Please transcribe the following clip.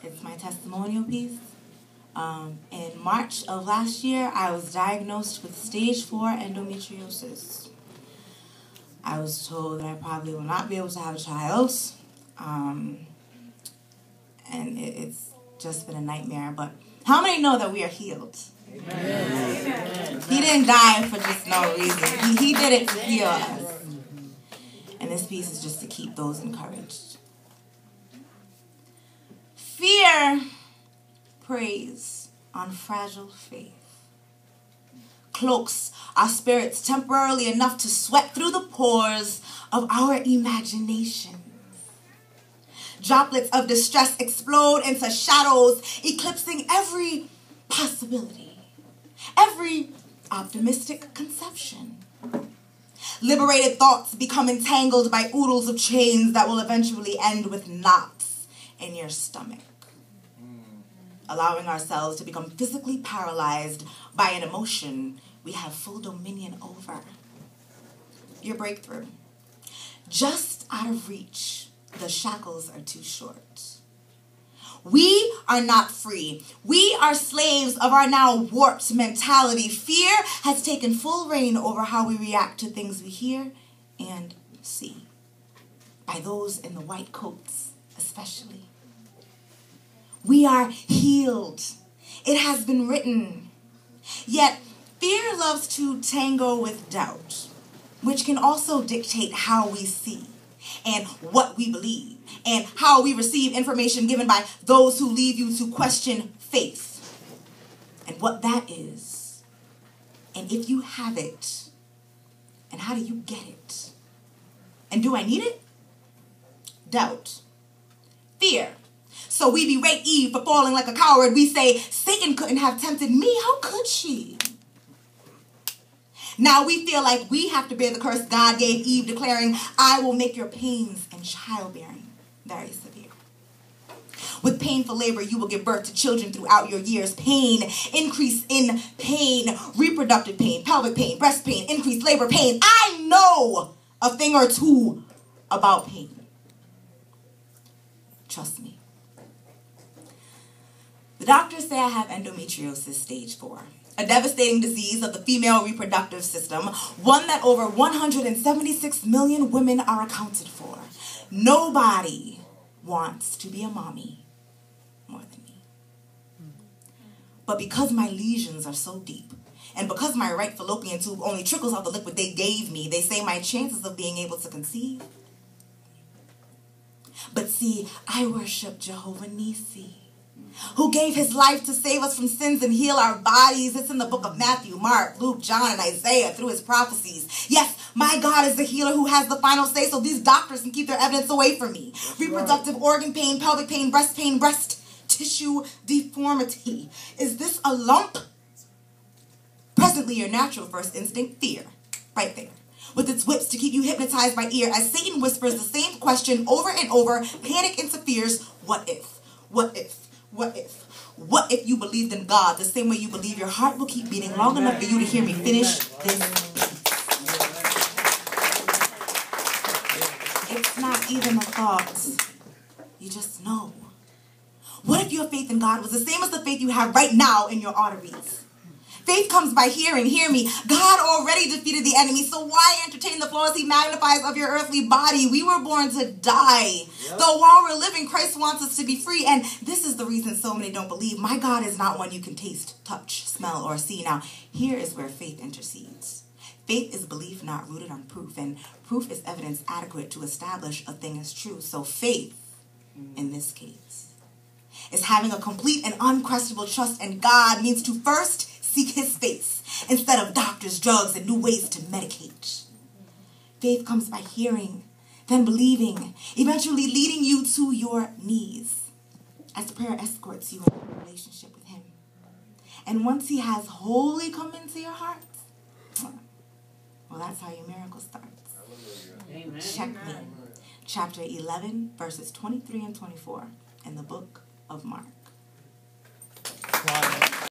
It's my testimonial piece. In March of last year, I was diagnosed with stage 4 endometriosis. I was told that I probably will not be able to have a child. And it's just been a nightmare. But how many know that we are healed? Amen. He didn't die for just no reason. He did it to heal us. And this piece is just to keep those encouraged. Fear preys on fragile faith, cloaks our spirits temporarily enough to sweat through the pores of our imaginations. Droplets of distress explode into shadows, eclipsing every possibility, every optimistic conception. Liberated thoughts become entangled by oodles of chains that will eventually end with knots in your stomach. Allowing ourselves to become physically paralyzed by an emotion we have full dominion over. Your breakthrough. Just out of reach, the shackles are too short. We are not free. We are slaves of our now warped mentality. Fear has taken full reign over how we react to things we hear and see. By those in the white coats, especially. We are healed. It has been written. Yet, fear loves to tango with doubt, which can also dictate how we see and what we believe and how we receive information given by those who lead you to question faith and what that is, and if you have it, and how do you get it, and do I need it? Doubt. Fear. So we berate Eve for falling like a coward. We say, Satan couldn't have tempted me. How could she? Now we feel like we have to bear the curse God gave Eve, declaring, I will make your pains in childbearing very severe. With painful labor, you will give birth to children throughout your years. Pain, increase in pain, reproductive pain, pelvic pain, breast pain, increased labor pain. I know a thing or two about pain. Trust me. The doctors say I have endometriosis stage 4, a devastating disease of the female reproductive system, one that over 176 million women are accounted for. Nobody wants to be a mommy more than me. But because my lesions are so deep, and because my right fallopian tube only trickles out the liquid they gave me, they say my chances of being able to conceive. But see, I worship Jehovah Nissi, who gave his life to save us from sins and heal our bodies. It's in the book of Matthew, Mark, Luke, John, and Isaiah through his prophecies. Yes, my God is the healer who has the final say, so these doctors can keep their evidence away from me. Reproductive organ pain, pelvic pain, breast tissue deformity. Is this a lump? Presently, your natural first instinct, fear. Right there. With its whips to keep you hypnotized by ear as Satan whispers the same question over and over. Panic interferes. What if? What if? What if? What if you believed in God the same way you believe your heart will keep beating long enough for you to hear me finish this piece? It's not even a thought. You just know. What if your faith in God was the same as the faith you have right now in your arteries? Faith comes by hearing. Hear me. God already defeated the enemy, so why entertain the flaws he magnifies of your earthly body? We were born to die. Yep. Though while we're living, Christ wants us to be free. And this is the reason so many don't believe. My God is not one you can taste, touch, smell, or see. Now, here is where faith intercedes. Faith is belief not rooted on proof, and proof is evidence adequate to establish a thing as true. So faith, in this case, is having a complete and unquestionable trust in God, means to first seek his face instead of doctors, drugs, and new ways to medicate. Faith comes by hearing, then believing, eventually leading you to your knees as prayer escorts you in a relationship with him. And once he has wholly come into your heart, well, that's how your miracle starts. Amen. Check me. Chapter 11, verses 23 and 24 in the book of Mark.